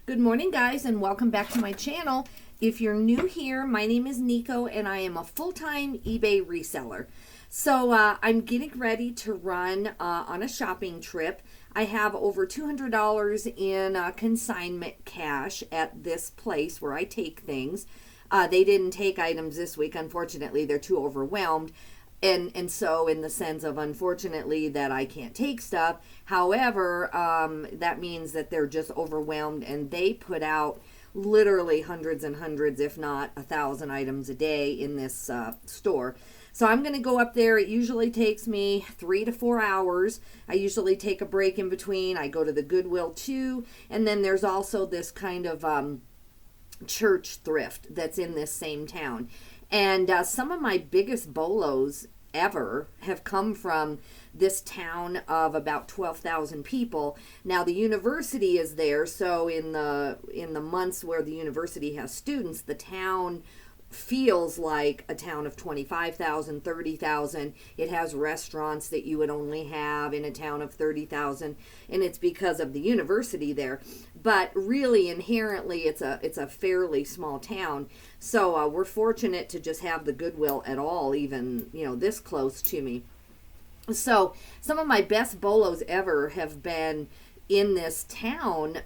Good morning, guys, and welcome back to my channel. If you're new here, my name is Nico, and I am a full-time eBay reseller. So I'm getting ready to run on a shopping trip. I have over $200 in consignment cash at this place where I take things. They didn't take items this week. Unfortunately, they're too overwhelmed. And so in the sense of, unfortunately, that I can't take stuff. However, that means that they're just overwhelmed, and they put out literally hundreds and hundreds, if not 1,000 items a day in this store. So I'm going to go up there. It usually takes me 3 to 4 hours. I usually take a break in between. I go to the Goodwill too. And then there's also this kind of church thrift that's in this same town. And some of my biggest bolos ever have come from this town of about 12,000 people. Now the university is there, so in the months where the university has students, the town feels like a town of 25,000, 30,000. It has restaurants that you would only have in a town of 30,000, and it's because of the university there. But really, inherently, it's a fairly small town. So we're fortunate to just have the Goodwill at all, even this close to me. So some of my best bolos ever have been in this town,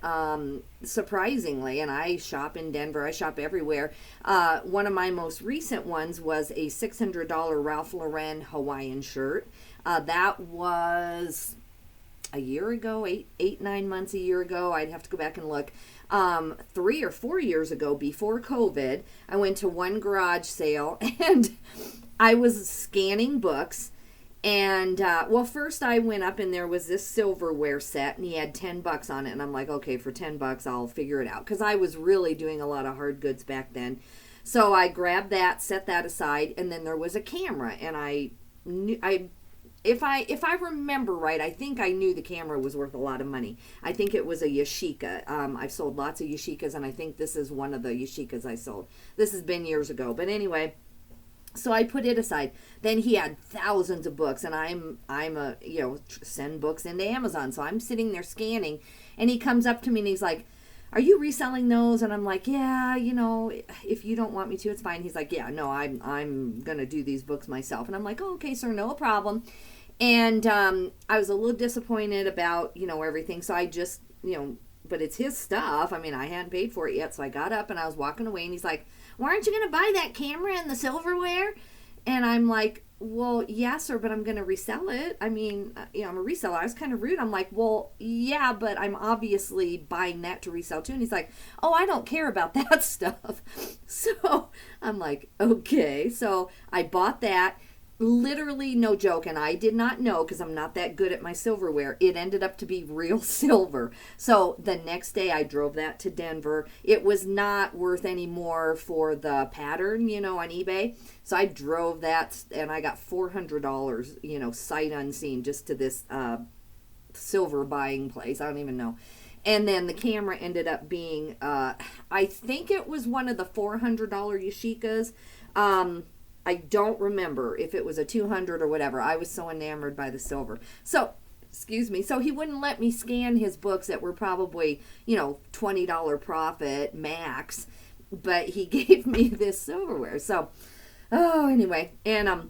surprisingly, and I shop in Denver, I shop everywhere. One of my most recent ones was a $600 Ralph Lauren Hawaiian shirt. That was a year ago, 9 months, a year ago. I'd have to go back and look. 3 or 4 years ago, before COVID, I went to one garage sale and I was scanning books. And, first I went up and there was this silverware set and he had $10 on it. And I'm like, okay, for $10, I'll figure it out. Cause I was really doing a lot of hard goods back then. So I grabbed that, set that aside. And then there was a camera, and if I remember right, I think I knew the camera was worth a lot of money. I think it was a Yashica. I've sold lots of Yashicas, and I think this is one of the Yashicas I sold. This has been years ago. But anyway, so I put it aside. Then he had thousands of books, and I'm a, send books into Amazon. So I'm sitting there scanning, and he comes up to me and he's like, "Are you reselling those?" And I'm like, "Yeah, if you don't want me to, it's fine." He's like, "Yeah, no, I'm going to do these books myself." And I'm like, "Oh, okay, sir, no problem." And I was a little disappointed about, everything. So I just, but it's his stuff. I mean, I hadn't paid for it yet. So I got up and I was walking away, and he's like, "Why aren't you going to buy that camera and the silverware?" And I'm like, "Well, yeah, sir, but I'm going to resell it. I mean, I'm a reseller." I was kind of rude. I'm like, "Well, yeah, but I'm obviously buying that to resell too." And he's like, "Oh, I don't care about that stuff." So I'm like, okay. So I bought that. Literally, no joke, and I did not know, because I'm not that good at my silverware. It ended up to be real silver. So the next day I drove that to Denver. It was not worth any more for the pattern, on eBay. So I drove that, and I got $400, sight unseen, just to this silver buying place. I don't even know. And then the camera ended up being, I think it was one of the $400 Yashicas. I don't remember if it was a 200 or whatever. I was so enamored by the silver. So, excuse me. So he wouldn't let me scan his books that were probably, $20 profit max, but he gave me this silverware. So, anyway, and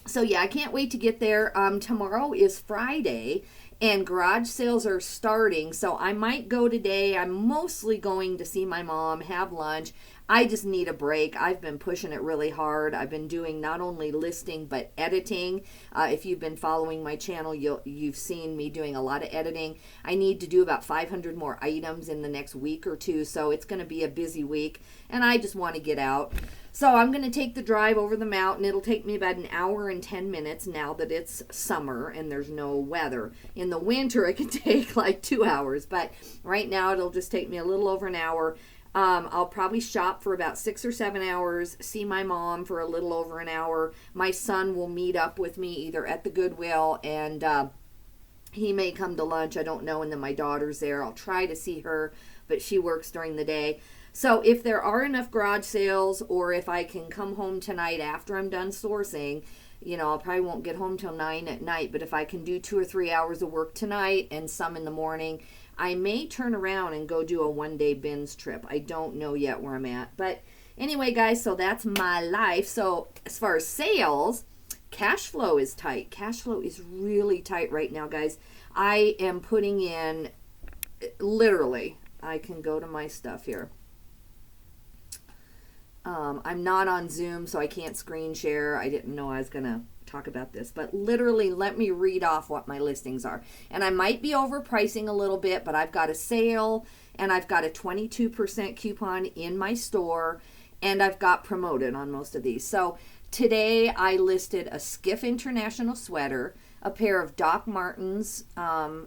so yeah, I can't wait to get there. Tomorrow is Friday, and garage sales are starting, so I might go today. I'm mostly going to see my mom, have lunch. I just need a break. I've been pushing it really hard. I've been doing not only listing, but editing. If you've been following my channel, you've seen me doing a lot of editing. I need to do about 500 more items in the next week or two, so it's going to be a busy week, and I just want to get out. So I'm going to take the drive over the mountain. It'll take me about an hour and 10 minutes now that it's summer and there's no weather. In the winter, it can take like 2 hours, but right now it'll just take me a little over an hour. I'll probably shop for about 6 or 7 hours, see my mom for a little over an hour. My son will meet up with me either at the Goodwill, and he may come to lunch, I don't know, and then my daughter's there. I'll try to see her, but she works during the day. So if there are enough garage sales, or if I can come home tonight after I'm done sourcing, You know, I probably won't get home till 9 at night, but if I can do 2 or 3 hours of work tonight and some in the morning, I may turn around and go do a one-day bins trip. I don't know yet where I'm at. But anyway, guys, so that's my life. So as far as sales, cash flow is tight. Cash flow is really tight right now, guys. I am putting in, literally, I can go to my stuff here. I'm not on Zoom, so I can't screen share. I didn't know I was going to talk about this, but literally let me read off what my listings are. And I might be overpricing a little bit, but I've got a sale and I've got a 22% coupon in my store, and I've got promoted on most of these. So today I listed a Skiff International sweater, a pair of Doc Martens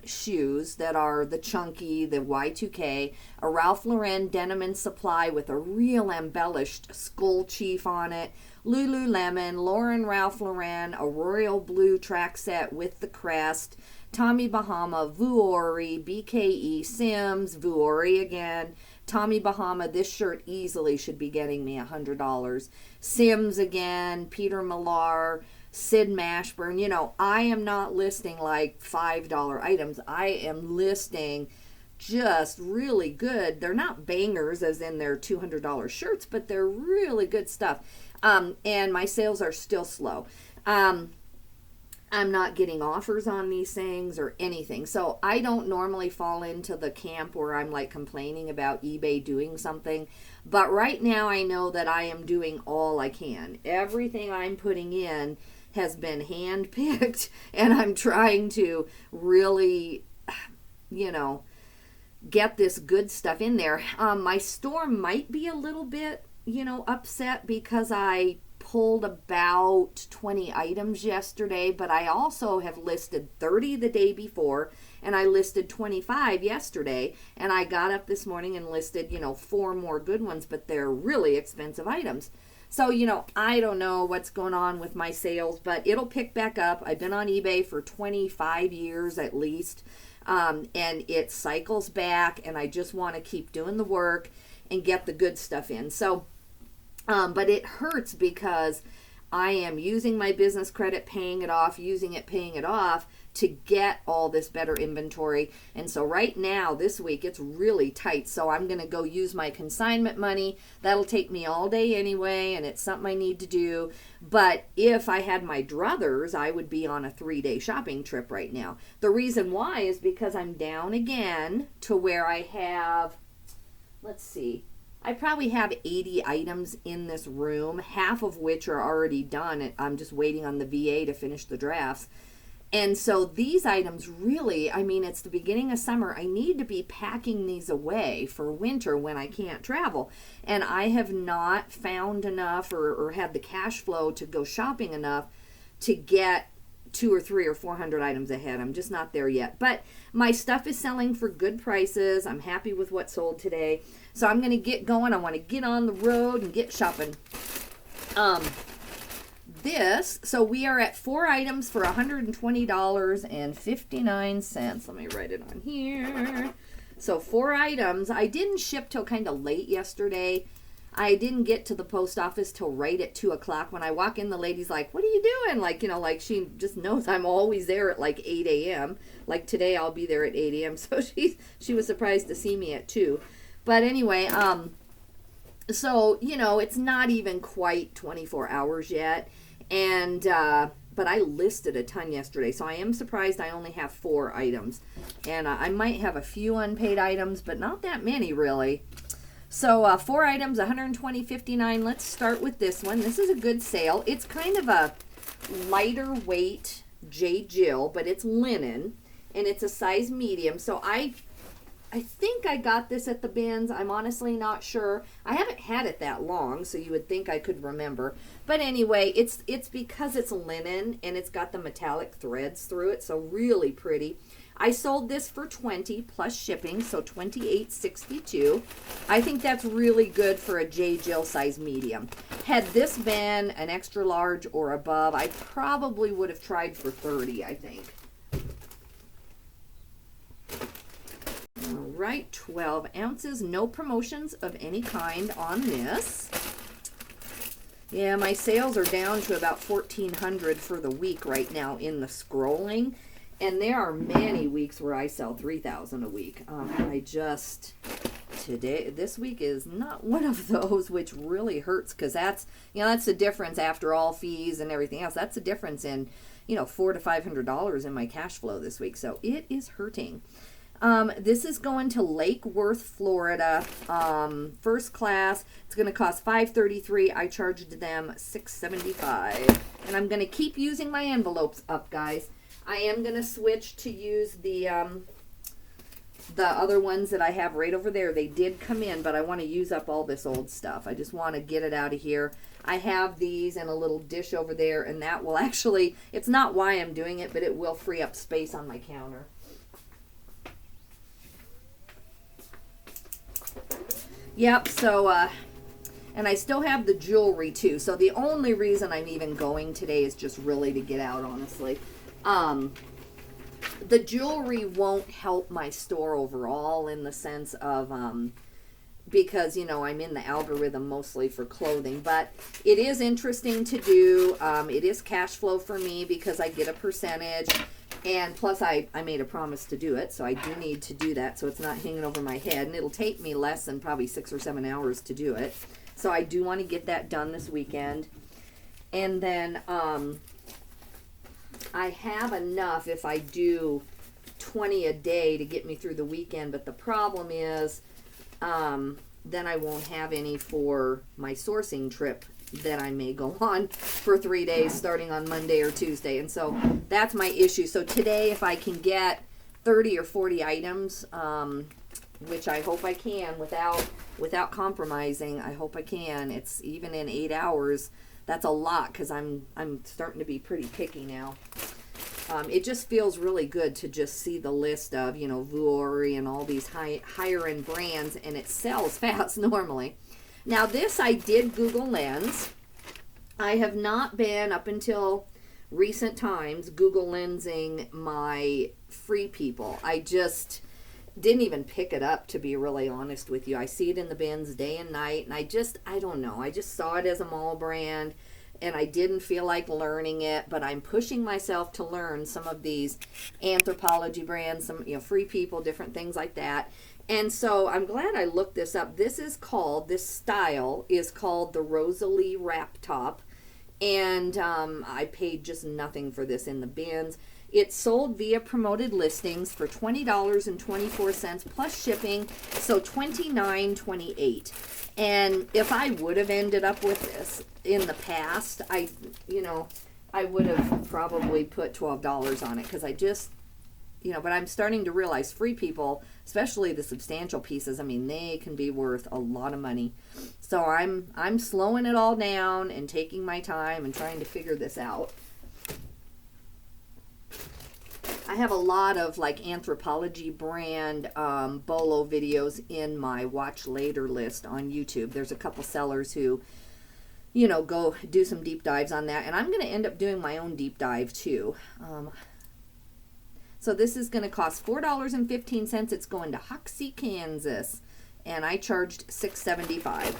shoes that are the chunky, the Y2K, a Ralph Lauren Denim and Supply with a real embellished skull chief on it, Lululemon, Lauren Ralph Lauren, a royal blue track set with the crest, Tommy Bahama, Vuori, BKE, Sims, Vuori again, Tommy Bahama. This shirt easily should be getting me $100. Sims again, Peter Millar, Sid Mashburn. You know, I am not listing like $5 items. I am listing just really good. They're not bangers as in they're $200 shirts, but they're really good stuff. And my sales are still slow. I'm not getting offers on these things or anything. So I don't normally fall into the camp where I'm like complaining about eBay doing something. But right now I know that I am doing all I can. Everything I'm putting in has been hand-picked, and I'm trying to really, you know, get this good stuff in there. My store might be a little bit, you know, upset because I pulled about 20 items yesterday, but I also have listed 30 the day before, and I listed 25 yesterday, and I got up this morning and listed, you know, 4 more good ones, but they're really expensive items. So, you know, I don't know what's going on with my sales, but it'll pick back up. I've been on eBay for 25 years at least, and it cycles back, and I just want to keep doing the work and get the good stuff in. So, but it hurts because I am using my business credit, paying it off, using it, paying it off to get all this better inventory. And so right now, this week, it's really tight. So I'm going to go use my consignment money. That'll take me all day anyway, and it's something I need to do. But if I had my druthers, I would be on a 3-day shopping trip right now. The reason why is because I'm down again to where I have, let's see, I probably have 80 items in this room, half of which are already done. I'm just waiting on the VA to finish the drafts. And so these items really, I mean, it's the beginning of summer. I need to be packing these away for winter when I can't travel. And I have not found enough or had the cash flow to go shopping enough to get 200 or 300 or 400 items ahead. I'm just not there yet. But my stuff is selling for good prices. I'm happy with what sold today. So I'm going to get going. I want to get on the road and get shopping. So we are at 4 items for $120.59. Let me write it on here. So 4 items. I didn't ship till kind of late yesterday. I didn't get to the post office till right at 2 o'clock. When I walk in, the lady's like, "What are you doing?" Like, you know, like she just knows I'm always there at like 8 a.m. Like today I'll be there at 8 a.m. So she was surprised to see me at 2. But anyway, so, you know, it's not even quite 24 hours yet. And, but I listed a ton yesterday. So I am surprised I only have 4 items. And I might have a few unpaid items, but not that many really. So 4 items, $120.59. Let's start with this one. This is a good sale. It's kind of a lighter weight J. Jill, but it's linen. And it's a size medium. So I think I got this at the bins. I'm honestly not sure. I haven't had it that long, so you would think I could remember. But anyway, it's because it's linen and it's got the metallic threads through it, so really pretty. I sold this for $20 plus shipping, so $28.62. I think that's really good for a J. Jill size medium. Had this been an extra large or above, I probably would have tried for $30, I think. All right, 12 ounces. No promotions of any kind on this. Yeah, my sales are down to about 1,400 for the week right now in the scrolling. And there are many weeks where I sell 3,000 a week. This week is not one of those, which really hurts, because that's the difference after all fees and everything else. That's the difference in, $400 to $500 in my cash flow this week. So it is hurting. This is going to Lake Worth, Florida. First class. It's going to cost $533. I charged them $675. And I'm going to keep using my envelopes up, guys. I am going to switch to use the other ones that I have right over there. They did come in, but I want to use up all this old stuff. I just want to get it out of here. I have these in a little dish over there, and that will actually, it's not why I'm doing it, but it will free up space on my counter. Yep, so, and I still have the jewelry too. So the only reason I'm even going today is just really to get out, honestly. The jewelry won't help my store overall in the sense of, because, I'm in the algorithm mostly for clothing, but it is interesting to do. It is cash flow for me because I get a percentage, and plus I made a promise to do it, so I do need to do that so it's not hanging over my head, and it'll take me less than probably 6 or 7 hours to do it. So I do want to get that done this weekend. And then, I have enough if I do 20 a day to get me through the weekend, but the problem is then I won't have any for my sourcing trip that I may go on for 3 days starting on Monday or Tuesday. And so that's my issue. So today, if I can get 30 or 40 items, which I hope I can without compromising, I hope I can. It's even in 8 hours. That's a lot because I'm starting to be pretty picky now. It just feels really good to just see the list of, Vuori and all these higher end brands, and it sells fast normally. Now this I did Google Lens. I have not been, up until recent times, Google Lensing my Free People. I just didn't even pick it up, to be really honest with you. I see it in the bins day and night, and I don't know. I just saw it as a mall brand, and I didn't feel like learning it, but I'm pushing myself to learn some of these Anthropologie brands, some, Free People, different things like that. And so I'm glad I looked this up. This style is called the Rosalie Wrap Top, and I paid just nothing for this in the bins. It's sold via promoted listings for $20.24 plus shipping, so $29.28. And if I would have ended up with this in the past, I would have probably put $12 on it, because I just, but I'm starting to realize Free People, especially the substantial pieces, they can be worth a lot of money. So I'm slowing it all down and taking my time and trying to figure this out. I have a lot of Anthropologie brand bolo videos in my watch later list on YouTube. There's a couple sellers who, go do some deep dives on that, and I'm going to end up doing my own deep dive too. So this is going to cost $4.15. It's going to Hoxie, Kansas, and I charged $6.75.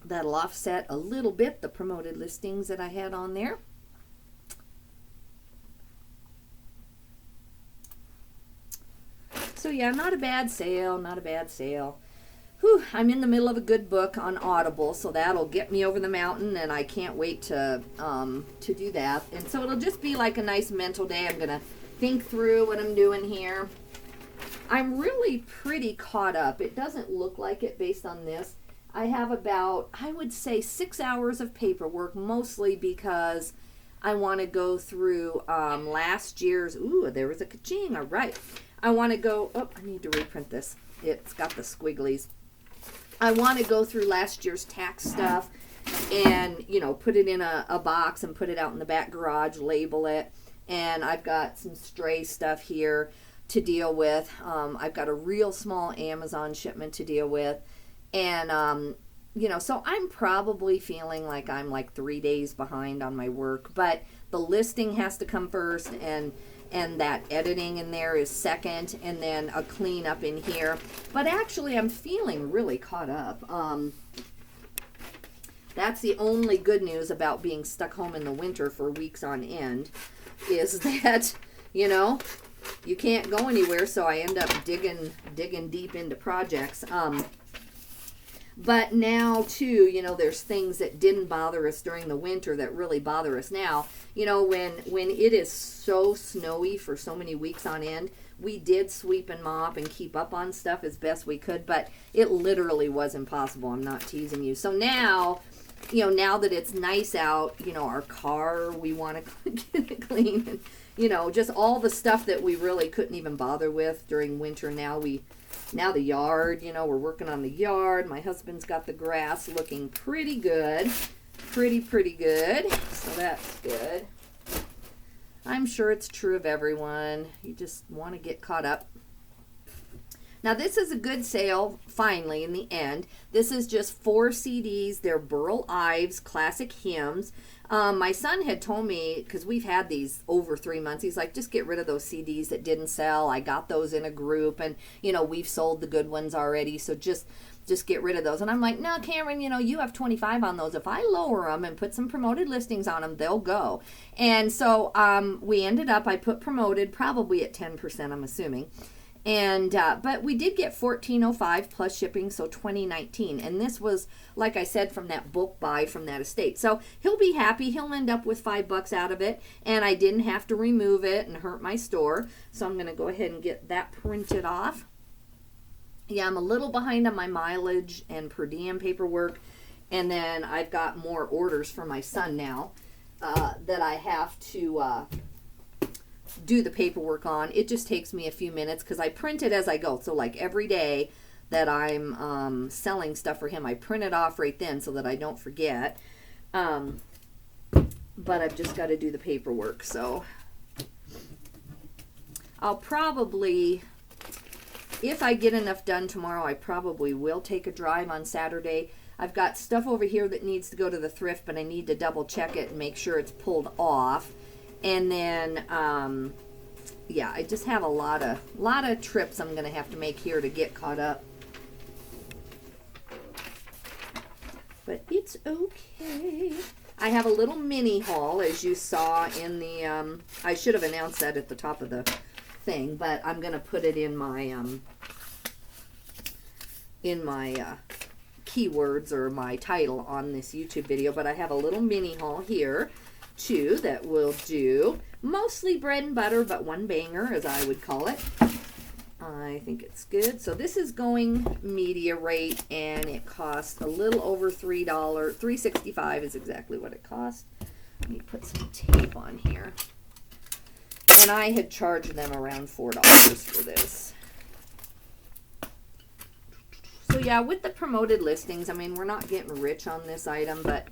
That'll offset a little bit the promoted listings that I had on there. So yeah, not a bad sale, not a bad sale. Whew, I'm in the middle of a good book on Audible, so that'll get me over the mountain, and I can't wait to do that. And so it'll just be like a nice mental day. I'm gonna think through what I'm doing here. I'm really pretty caught up. It doesn't look like it based on this. I have about, I would say, 6 hours of paperwork, mostly because I want to go through last year's, there was a ka-ching, all right. I want to go, I need to reprint this. It's got the squigglies. I want to go through last year's tax stuff and, put it in a box and put it out in the back garage, label it. And I've got some stray stuff here to deal with. I've got a real small Amazon shipment to deal with. And, so I'm probably feeling like I'm 3 days behind on my work. But the listing has to come first, and that editing in there is second, and then a cleanup in here. But actually, I'm feeling really caught up. That's the only good news about being stuck home in the winter for weeks on end, is that, you know, you can't go anywhere, so I end up digging deep into projects. But now, too, you know, there's things that didn't bother us during the winter that really bother us now. You know, when it is so snowy for so many weeks on end, we did sweep and mop and keep up on stuff as best we could, but it literally was impossible. I'm not teasing you. So now, you know, now that it's nice out, you know, our car, we want to get it clean. And, you know, just all the stuff that we really couldn't even bother with during winter. Now the yard, you know, we're working on the yard. My husband's got the grass looking pretty good. Pretty good. So that's good. I'm sure it's true of everyone. You just want to get caught up. Now, this is a good sale, finally, in the end. This is just 4 CDs. They're Burl Ives Classic Hymns. My son had told me, because we've had these over 3 months, he's like, just get rid of those CDs that didn't sell. I got those in a group, and, you know, we've sold the good ones already, so just get rid of those. And I'm like, no, Cameron, you know, you have 25 on those. If I lower them and put some promoted listings on them, they'll go. And so we ended up, I put promoted probably at 10%, I'm assuming. And but we did get $14.05 plus shipping, so $20.19. And this was, like I said, from that bulk buy from that estate. So he'll be happy. He'll end up with $5 out of it, and I didn't have to remove it and hurt my store. So I'm going to go ahead and get that printed off. Yeah, I'm a little behind on my mileage and per diem paperwork, and then I've got more orders for my son now that I have to do the paperwork on. It just takes me a few minutes because I print it as I go. So like every day that I'm selling stuff for him, I print it off right then so that I don't forget. But I've just got to do the paperwork. So I'll probably, if I get enough done tomorrow, I probably will take a drive on Saturday. I've got stuff over here that needs to go to the thrift, but I need to double check it and make sure it's pulled off. And then, yeah, I just have a lot of trips I'm going to have to make here to get caught up. But it's okay. I have a little mini haul, as you saw in the, I should have announced that at the top of the thing, but I'm going to put it in my keywords or my title on this YouTube video. But I have a little mini haul here too that will do. Mostly bread and butter, but one banger, as I would call it. I think it's good. So this is going media rate, and it cost a little over $3. $3.65 is exactly what it cost. Let me put some tape on here. And I had charged them around $4 for this. So yeah, with the promoted listings, I mean, we're not getting rich on this item, but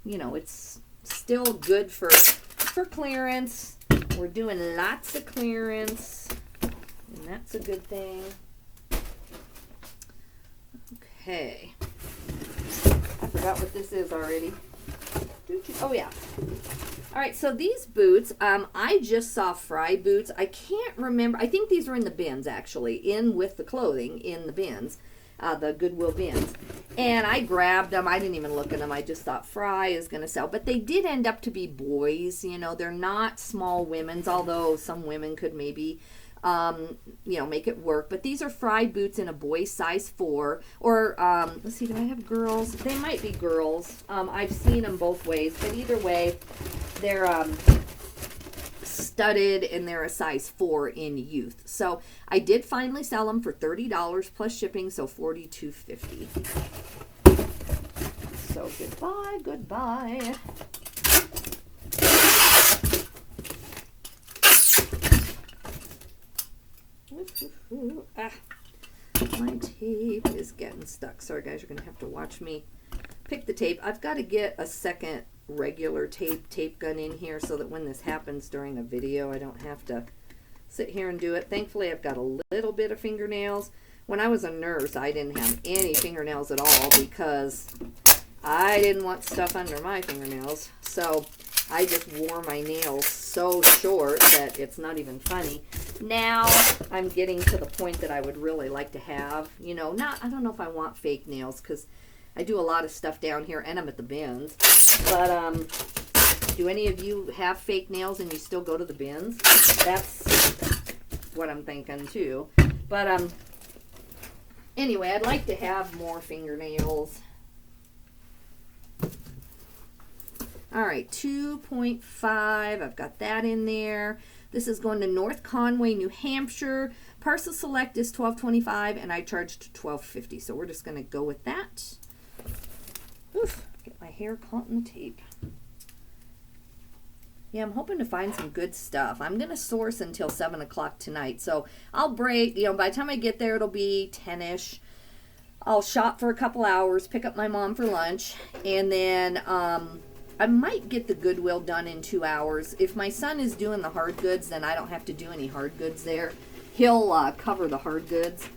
you know, it's still good for clearance. We're doing lots of clearance, and that's a good thing. Okay, I forgot what this is already. Oh yeah. All right, so these boots, I just saw Fry boots. I can't remember. I think these were in the bins, actually, in with the clothing in the bins. The Goodwill bins, and I grabbed them. I didn't even look at them. I just thought Fry is going to sell, but they did end up to be boys. You know, they're not small women's, although some women could maybe, you know, make it work. But these are Fry boots in a boy size 4, or let's see, do I have girls? They might be girls. I've seen them both ways, but either way, they're studded, and they're a size 4 in youth. So I did finally sell them for $30 plus shipping, so $42.50. So goodbye. My tape is getting stuck. Sorry guys, you're gonna have to watch me pick the tape. I've got to get a second regular tape gun in here so that when this happens during a video, I don't have to sit here and do it. Thankfully, I've got a little bit of fingernails. When I was a nurse, I didn't have any fingernails at all because I didn't want stuff under my fingernails. So I just wore my nails so short that it's not even funny. Now I'm getting to the point that I would really like to have, you know, I don't know if I want fake nails, because I do a lot of stuff down here, and I'm at the bins. But, do any of you have fake nails and you still go to the bins? That's what I'm thinking, too. But, anyway, I'd like to have more fingernails. All right, 2.5. I've got that in there. This is going to North Conway, New Hampshire. Parcel select is $12.25, and I charged $12.50. So we're just going to go with that. Oof, get my hair caught in the tape. Yeah, I'm hoping to find some good stuff. I'm going to source until 7 o'clock tonight. So I'll break, by the time I get there, it'll be 10-ish. I'll shop for a couple hours, pick up my mom for lunch, and then I might get the Goodwill done in 2 hours. If my son is doing the hard goods, then I don't have to do any hard goods there. He'll cover the hard goods.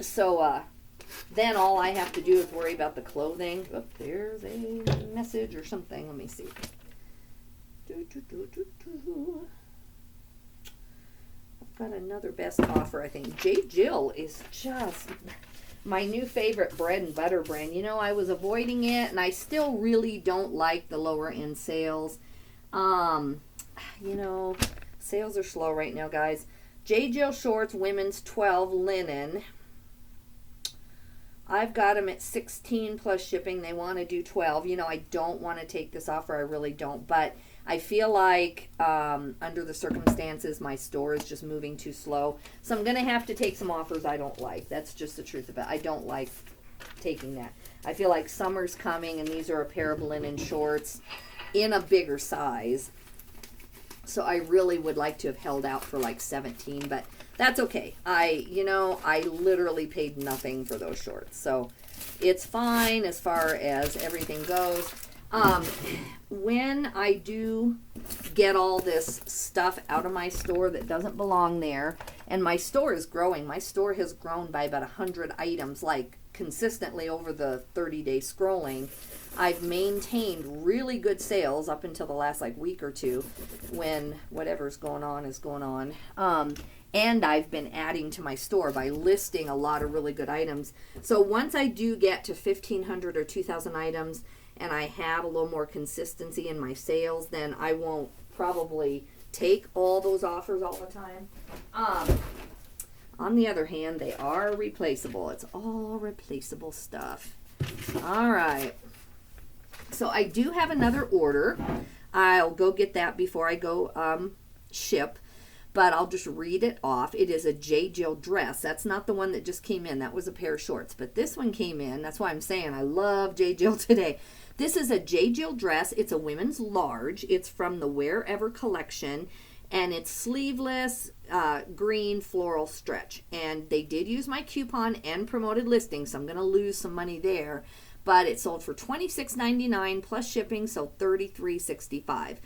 So then all I have to do is worry about the clothing. Oh, there's a message or something. Let me see. I've got another best offer, I think. J. Jill is just my new favorite bread and butter brand. I was avoiding it, and I still really don't like the lower end sales. Sales are slow right now, guys. J. Jill shorts, women's 12 linen. I've got them at 16 plus shipping. They want to do 12. I don't want to take this offer. I really don't. But I feel like under the circumstances, my store is just moving too slow. So I'm going to have to take some offers I don't like. That's just the truth of it. I don't like taking that. I feel like summer's coming, and these are a pair of linen shorts in a bigger size. So I really would like to have held out for like 17, but that's okay. I literally paid nothing for those shorts. So it's fine as far as everything goes. When I do get all this stuff out of my store that doesn't belong there, and my store is growing. My store has grown by about 100 items, like consistently over the 30-day scrolling. I've maintained really good sales up until the last week or two, when whatever's going on is going on. And I've been adding to my store by listing a lot of really good items. So once I do get to 1,500 or 2,000 items, and I have a little more consistency in my sales, then I won't probably take all those offers all the time. On the other hand, they are replaceable. It's all replaceable stuff. All right. So I do have another order. I'll go get that before I go ship, but I'll just read it off. It is a J. Jill dress. That's not the one that just came in. That was a pair of shorts, but this one came in. That's why I'm saying I love J. Jill today. This is a J. Jill dress. It's a women's large. It's from the Wherever collection, and it's sleeveless, green floral stretch. And they did use my coupon and promoted listing, so I'm going to lose some money there. But it sold for $26.99 plus shipping, so $33.65.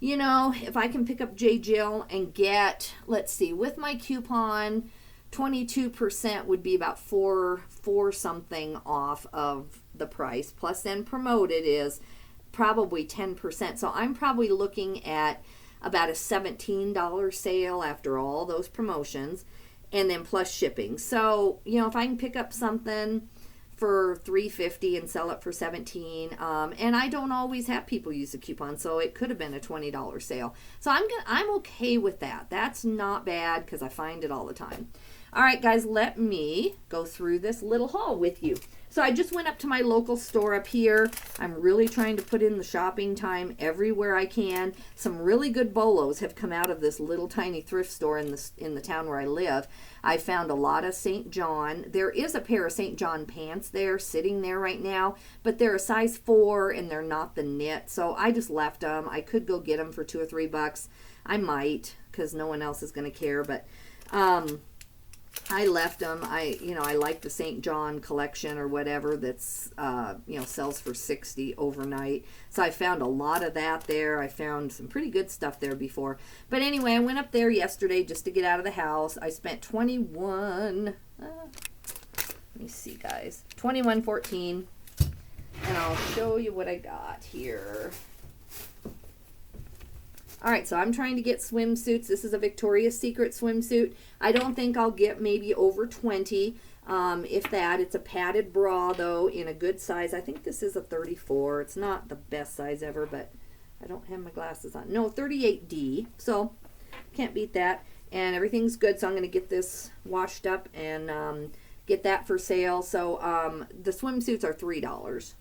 If I can pick up J. Jill and get, let's see, with my coupon, 22% would be about four something off of the price. Plus then promoted is probably 10%. So I'm probably looking at about a $17 sale after all those promotions, and then plus shipping. So, if I can pick up something for $3.50 and sell it for $17, and I don't always have people use the coupon, so it could have been a $20 sale. So I'm okay with that. That's not bad because I find it all the time. All right, guys, let me go through this little haul with you. So I just went up to my local store up here. I'm really trying to put in the shopping time everywhere I can. Some really good bolos have come out of this little tiny thrift store in the town where I live. I found a lot of St. John. There is a pair of St. John pants there sitting there right now, but they're a size 4 and they're not the knit. So I just left them. I could go get them for $2 or $3. I might, because no one else is going to care, but I left them. I like the St. John collection or whatever that's, sells for $60 overnight. So I found a lot of that there. I found some pretty good stuff there before. But anyway, I went up there yesterday just to get out of the house. I spent $21.14, and I'll show you what I got here. All right, so I'm trying to get swimsuits. This is a Victoria's Secret swimsuit. I don't think I'll get maybe over 20, If that. It's a padded bra, though, in a good size. I think this is a 34. It's not the best size ever, but I don't have my glasses on. No, 38D, so can't beat that. And everything's good, so I'm going to get this washed up and get that for sale. So the swimsuits are $3.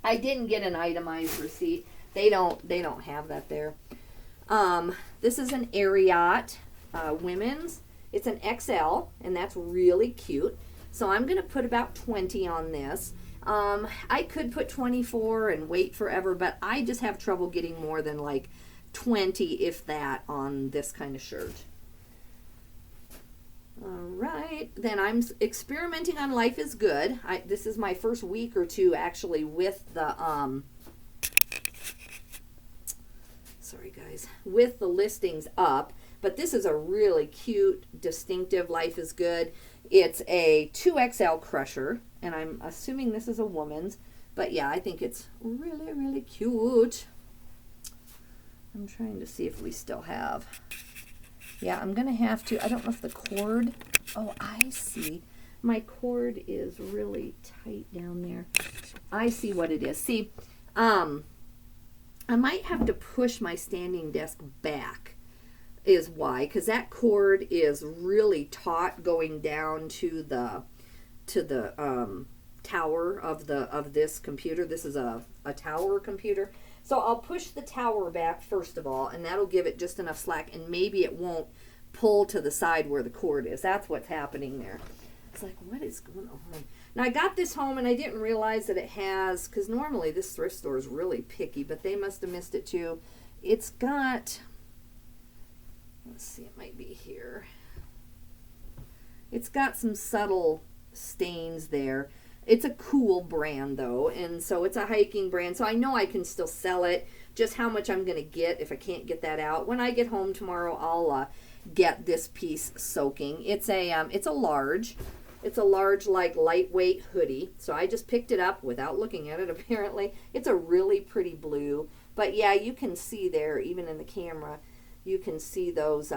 I didn't get an itemized receipt. They don't have that there. This is an Ariat women's. It's an XL, and that's really cute. So I'm going to put about 20 on this. I could put 24 and wait forever, but I just have trouble getting more than like 20, if that, on this kind of shirt. All right, then I'm experimenting on Life is Good. This is my first week or two actually with the sorry guys, with the listings up. But this is a really cute, distinctive Life is Good. It's a 2XL crusher, and I'm assuming this is a woman's. But yeah, I think it's really, really cute. I'm trying to see if we still have. Yeah, I'm going to have to. I don't know if the cord. Oh, I see. My cord is really tight down there. I see what it is. See, I might have to push my standing desk back. Is why, because that cord is really taut going down to the tower of this computer. This is a tower computer, so I'll push the tower back first of all, and that'll give it just enough slack, and maybe it won't pull to the side where the cord is. That's what's happening there. It's like, what is going on? Now I got this home and I didn't realize that it has, because normally this thrift store is really picky, but they must have missed it too. It's got, let's see, it might be here. It's got some subtle stains there. It's a cool brand though, and so it's a hiking brand, so I know I can still sell it. Just how much I'm going to get if I can't get that out. When I get home tomorrow, I'll get this piece soaking. It's a large. It's a large, like, lightweight hoodie. So I just picked it up without looking at it, apparently. It's a really pretty blue. But yeah, you can see there, even in the camera, you can see those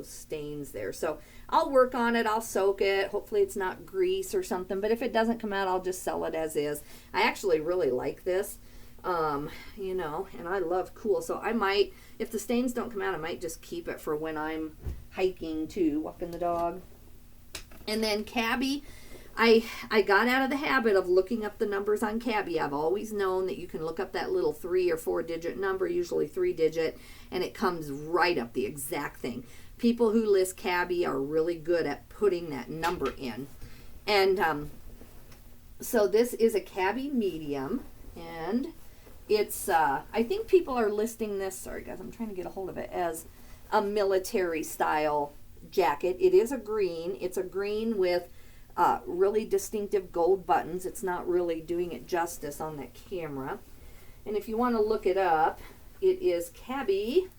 stains there. So I'll work on it. I'll soak it. Hopefully it's not grease or something. But if it doesn't come out, I'll just sell it as is. I actually really like this. You know, and I love cool. So I might, if the stains don't come out, I might just keep it for when I'm hiking too, walking the dog. And then Cabby, I got out of the habit of looking up the numbers on Cabby. I've always known that you can look up that little 3 or 4 digit number, usually 3 digit, and it comes right up the exact thing. People who list Cabby are really good at putting that number in. And so this is a Cabby medium, and it's, I think people are listing this, sorry guys, I'm trying to get a hold of it, as a military style jacket. It is a green. It's a green with really distinctive gold buttons. It's not really doing it justice on that camera. And if you want to look it up, it is Cabby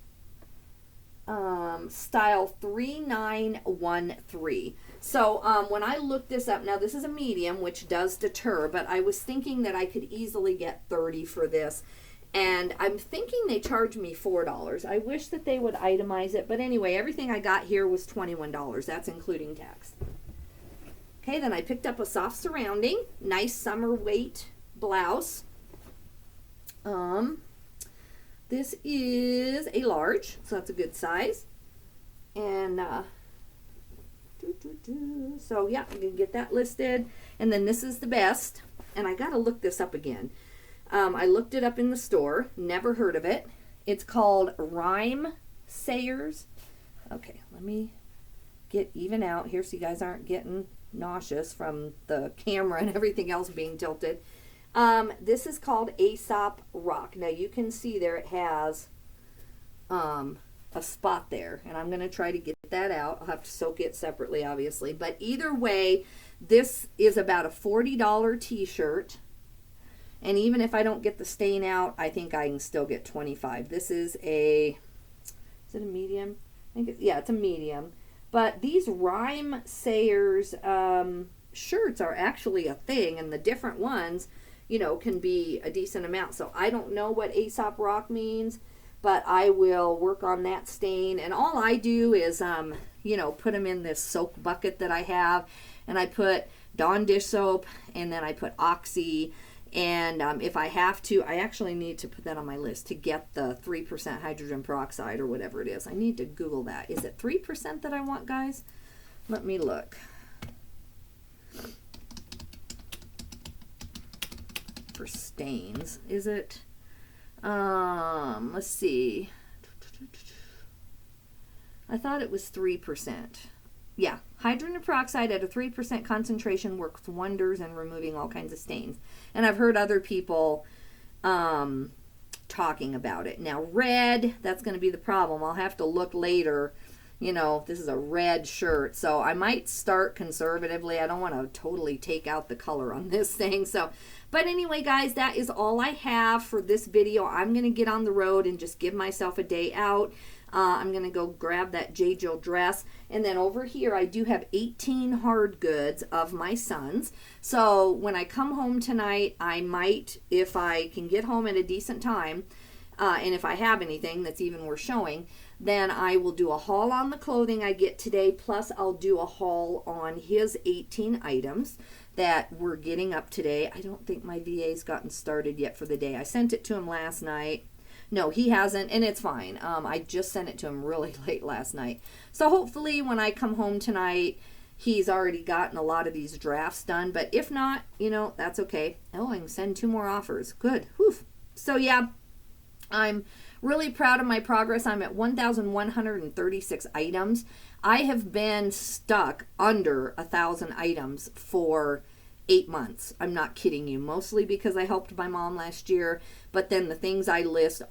style 3913. So when I looked this up, now this is a medium, which does deter, but I was thinking that I could easily get 30 for this. And I'm thinking they charge me $4. I wish that they would itemize it. But anyway, everything I got here was $21. That's including tax. Okay, then I picked up a soft surrounding. Nice summer weight blouse. This is a large, so that's a good size. And so yeah, I'm going to get that listed. And then this is the best. And I got to look this up again. I looked it up in the store, never heard of it. It's called Rhyme Sayers. Okay, let me get even out here so you guys aren't getting nauseous from the camera and everything else being tilted. This is called Aesop Rock. Now you can see there it has a spot there, and I'm going to try to get that out. I'll have to soak it separately, obviously. But either way, this is about a $40 t-shirt. And even if I don't get the stain out, I think I can still get 25. This is is it a medium? I think yeah, it's a medium. But these Rhyme Sayers shirts are actually a thing, and the different ones, you know, can be a decent amount. So I don't know what Aesop Rock means, but I will work on that stain. And all I do is, you know, put them in this soap bucket that I have, and I put Dawn dish soap, and then I put Oxy, and if I have to, I actually need to put that on my list to get the 3% hydrogen peroxide or whatever it is. I need to Google that. Is it 3% that I want, guys? Let me look. For stains, is it? Let's see. I thought it was 3%. Yeah, hydrogen peroxide at a 3% concentration works wonders in removing all kinds of stains. And I've heard other people talking about it. Now, red, that's going to be the problem. I'll have to look later. You know, this is a red shirt, so I might start conservatively. I don't want to totally take out the color on this thing. So, but anyway, guys, that is all I have for this video. I'm going to get on the road and just give myself a day out. I'm going to go grab that J. Jill dress. And then over here, I do have 18 hard goods of my son's. So when I come home tonight, I might, if I can get home at a decent time, and if I have anything that's even worth showing, then I will do a haul on the clothing I get today, plus I'll do a haul on his 18 items that we're getting up today. I don't think my VA's gotten started yet for the day. I sent it to him last night. No, he hasn't, and it's fine. I just sent it to him really late last night. So hopefully when I come home tonight, he's already gotten a lot of these drafts done. But if not, you know, that's okay. Oh, I can send 2 more offers. Good. Whew. So yeah, I'm really proud of my progress. I'm at 1,136 items. I have been stuck under 1,000 items for 8 months. I'm not kidding you. Mostly because I helped my mom last year, but then the things I list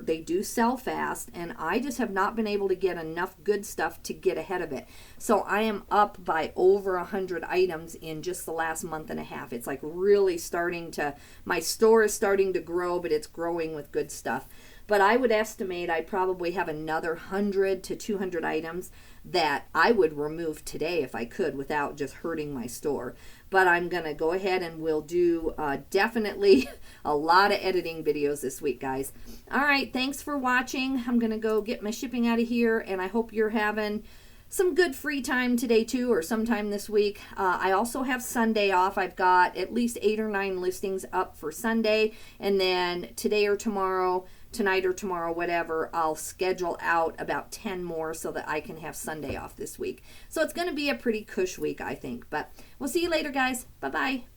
they do sell fast, and I just have not been able to get enough good stuff to get ahead of it. So I am up by over 100 items in just the last month and a half. It's like really starting to, my store is starting to grow, but it's growing with good stuff. But I would estimate I probably have another 100 to 200 items that I would remove today if I could without just hurting my store. But I'm going to go ahead and we'll do definitely a lot of editing videos this week, guys. All right, thanks for watching. I'm going to go get my shipping out of here, and I hope you're having some good free time today too, or sometime this week. I also have Sunday off. I've got at least 8 or 9 listings up for Sunday, and then today or tomorrow, tonight or tomorrow, whatever, I'll schedule out about 10 more so that I can have Sunday off this week. So it's going to be a pretty cush week, I think. But we'll see you later, guys. Bye-bye.